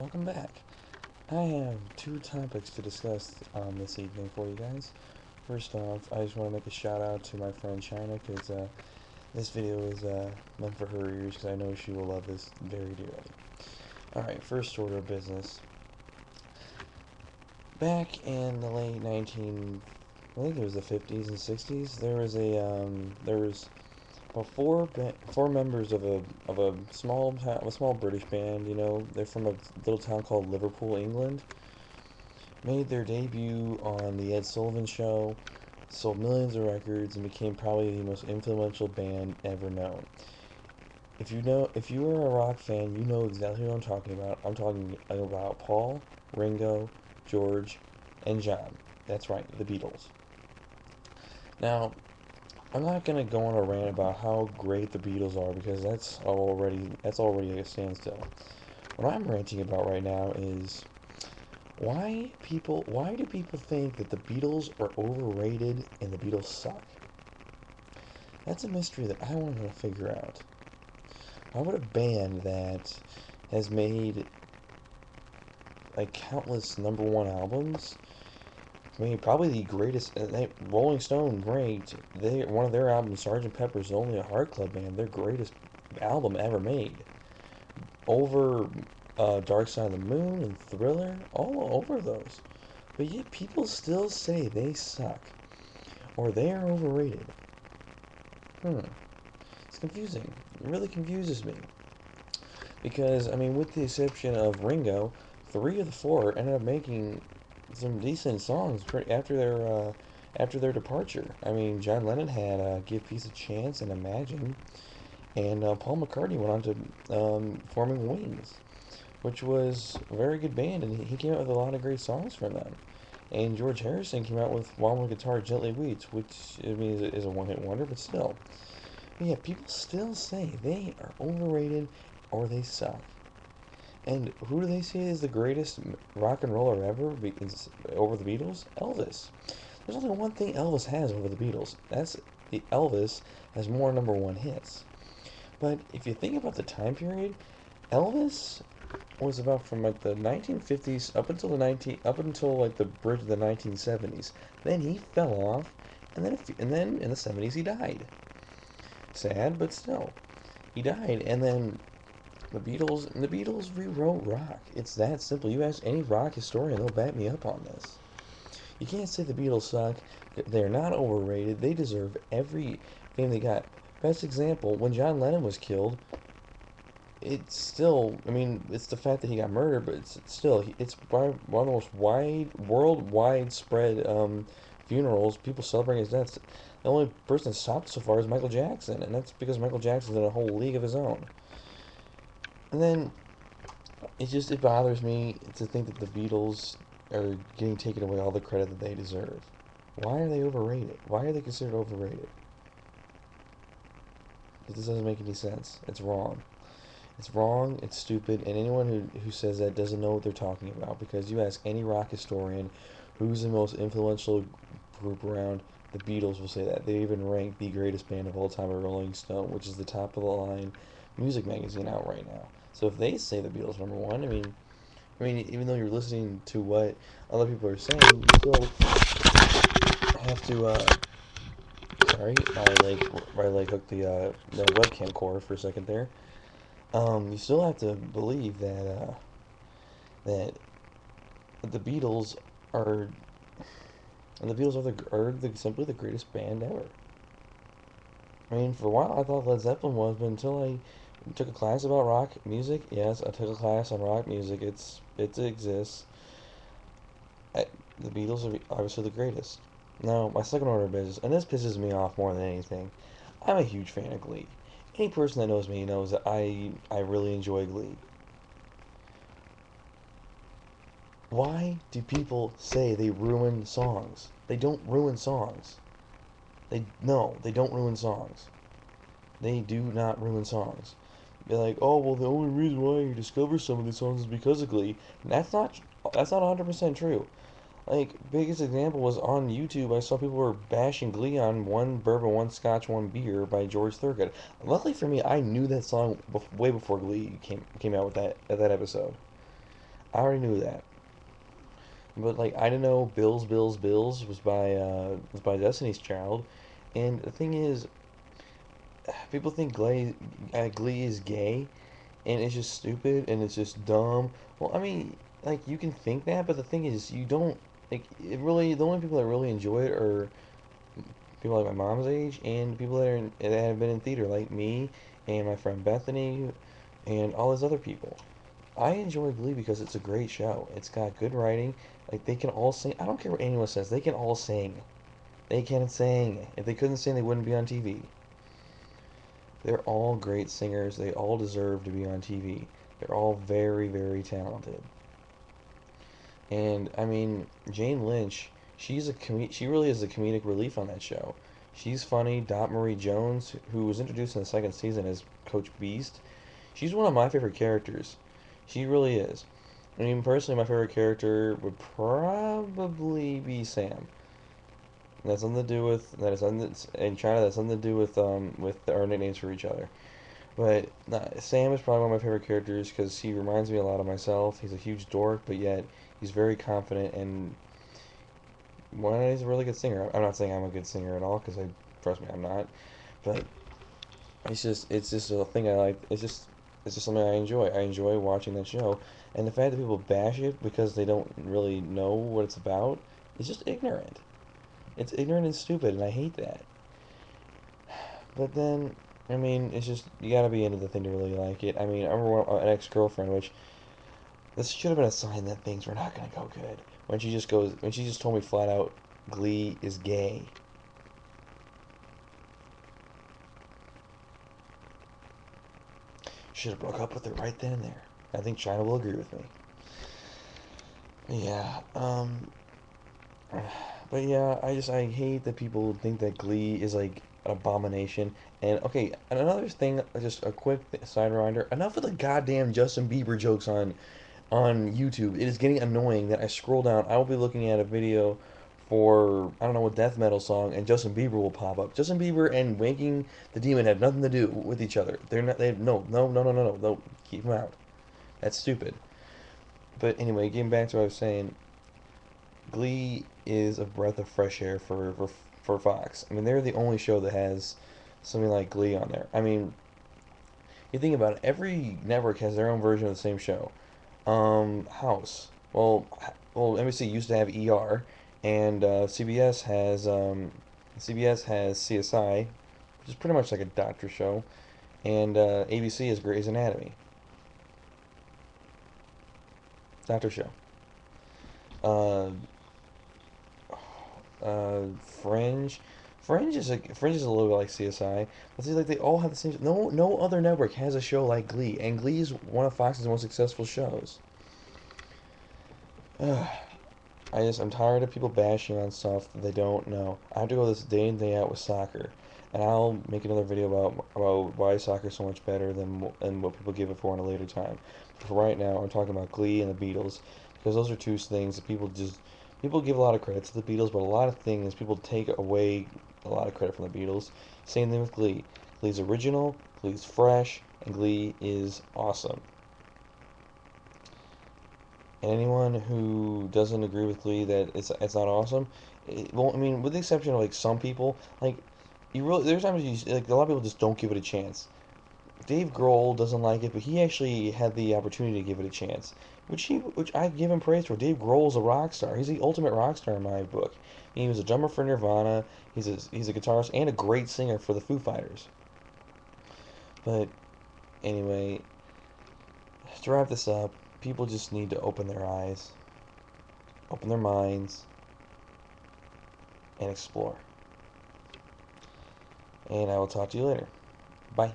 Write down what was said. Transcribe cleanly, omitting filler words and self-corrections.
Welcome back. I have two topics to discuss this evening for you guys. First off, I just want to make a shout out to my friend China because this video is meant for her ears because I know she will love this very dearly. Alright, first order of business. Back in the late 19, I think it was the 50s and 60s, there was about four members of a small British band. You know, they're from a little town called Liverpool, England. Made their debut on the Ed Sullivan Show, sold millions of records, and became probably the most influential band ever known. If you are a rock fan, you know exactly what I'm talking about. I'm talking about Paul, Ringo, George, and John. That's right, the Beatles. Now, I'm not gonna go on a rant about how great the Beatles are because that's already a standstill. What I'm ranting about right now is why do people think that the Beatles are overrated and the Beatles suck? That's a mystery that I want to figure out. Why would a band that has made like countless number one albums, I mean, probably the greatest. Rolling Stone ranked one of their albums, Sergeant Pepper's Only a Heart Club Band, their greatest album ever made, over Dark Side of the Moon and Thriller, all over those. But yet people still say they suck or they are overrated. Hmm, it's confusing. It really confuses me because I mean, with the exception of Ringo, three of the four ended up making some decent songs after their departure. I mean, John Lennon had "Give Peace a Chance" and "Imagine," and Paul McCartney went on to forming Wings, which was a very good band, and he came out with a lot of great songs from them. And George Harrison came out with "While My Guitar Gently Weeps," which I mean is a one-hit wonder, but still. But yeah, people still say they are overrated or they suck. And who do they say is the greatest rock and roller ever over the Beatles? Elvis. There's only one thing Elvis has over the Beatles. Elvis has more number one hits. But if you think about the time period, Elvis was about from like the 1950s up until like the bridge of the 1970s. Then he fell off, and then in the 70s he died. Sad, but still, he died, and then the Beatles rewrote rock. It's that simple. You ask any rock historian, they'll back me up on this. You can't say the Beatles suck. They're not overrated. They deserve every fame they got. Best example, when John Lennon was killed, it's still, I mean, it's the fact that he got murdered, but it's still, it's one of the most worldwide spread funerals. People celebrating his death. The only person that stopped so far is Michael Jackson, and that's because Michael Jackson's in a whole league of his own. And then it bothers me to think that the Beatles are getting taken away all the credit that they deserve. Why are they overrated? Why are they considered overrated? This doesn't make any sense. It's wrong. It's wrong, it's stupid, and anyone who says that doesn't know what they're talking about because you ask any rock historian who's the most influential group around, the Beatles will say that. They even rank the greatest band of all time at Rolling Stone, which is the top of the line music magazine out right now. So if they say the Beatles number one, I mean, even though you're listening to what other people are saying, you still have to. Sorry, I hooked the webcam cord for a second there. You still have to believe that the Beatles are and the Beatles are simply the greatest band ever. I mean, for a while I thought Led Zeppelin was, but until I took a class about rock music, yes, I took a class on rock music. It exists. I, the Beatles are obviously the greatest. Now, my second order of business, and this pisses me off more than anything. I'm a huge fan of Glee. Any person that knows me knows that I really enjoy Glee. Why do people say they ruin songs? They don't ruin songs. They don't ruin songs. They do not ruin songs. They're like, oh well, the only reason why you discover some of these songs is because of Glee. And that's not 100% true. Like, biggest example was on YouTube. I saw people were bashing Glee on One Bourbon, One Scotch, One Beer by George Thorogood. Luckily for me, I knew that song way before Glee came out with that episode. I already knew that. But like I didn't know Bills was by Destiny's Child, and the thing is, people think Glee is gay, and it's just stupid and it's just dumb. Well, I mean, like you can think that, but the thing is, you don't like it. Really, the only people that really enjoy it are people like my mom's age and people that have been in theater, like me and my friend Bethany, and all those other people. I enjoy Glee because it's a great show. It's got good writing. Like they can all sing. I don't care what anyone says. They can all sing. They can sing. If they couldn't sing, they wouldn't be on TV. They're all great singers. They all deserve to be on TV. They're all very, very talented. And I mean, Jane Lynch, she really is a comedic relief on that show. She's funny. Dot Marie Jones, who was introduced in the second season as Coach Beast, she's one of my favorite characters. She really is. I mean, personally, my favorite character would probably be Sam. That's something to do with that is something in China. That's something to do with our nicknames for each other. But Sam is probably one of my favorite characters because he reminds me a lot of myself. He's a huge dork, but yet he's very confident and he's a really good singer. I'm not saying I'm a good singer at all because I trust me, I'm not. But it's just a thing I like. It's just something I enjoy. I enjoy watching that show, and the fact that people bash it because they don't really know what it's about is just ignorant. It's ignorant and stupid, and I hate that. But then, I mean, it's just you gotta be into the thing to really like it. I mean, I remember an ex-girlfriend, which this should have been a sign that things were not gonna go good. When she just told me flat out, Glee is gay. Should have broke up with her right then and there. I think China will agree with me. Yeah, but yeah, I hate that people think that Glee is like an abomination. And okay, and another thing, just a quick side reminder. Enough of the goddamn Justin Bieber jokes on YouTube. It is getting annoying that I scroll down. I will be looking at a video for I don't know what death metal song, and Justin Bieber will pop up. Justin Bieber and Waking the Demon have nothing to do with each other. They're not. They no no no no no no no. Keep them out. That's stupid. But anyway, getting back to what I was saying, Glee is a breath of fresh air for Fox. I mean, they're the only show that has something like Glee on there. I mean, you think about it, every network has their own version of the same show. House. Well, NBC used to have ER, and CBS has CSI, which is pretty much like a doctor show, and ABC is Grey's Anatomy, doctor show. Uh, Fringe. Fringe is a little bit like CSI. But see, like they all have the same. No other network has a show like Glee, and Glee is one of Fox's most successful shows. Ugh. I'm tired of people bashing on stuff that they don't know. I have to go this day in day out with soccer, and I'll make another video about why soccer is so much better than what people give it for in a later time. But for right now, I'm talking about Glee and the Beatles because those are two things that people give a lot of credit to the Beatles, but a lot of things people take away a lot of credit from the Beatles. Same thing with Glee. Glee's original, Glee's fresh, and Glee is awesome. And anyone who doesn't agree with Glee that it's not awesome, well, I mean, with the exception of like some people, like there's times like a lot of people just don't give it a chance. Dave Grohl doesn't like it, but he actually had the opportunity to give it a chance, which I give him praise for. Dave Grohl's a rock star. He's the ultimate rock star in my book. He was a drummer for Nirvana. He's a guitarist and a great singer for the Foo Fighters. But anyway, to wrap this up, people just need to open their eyes, open their minds, and explore. And I will talk to you later. Bye.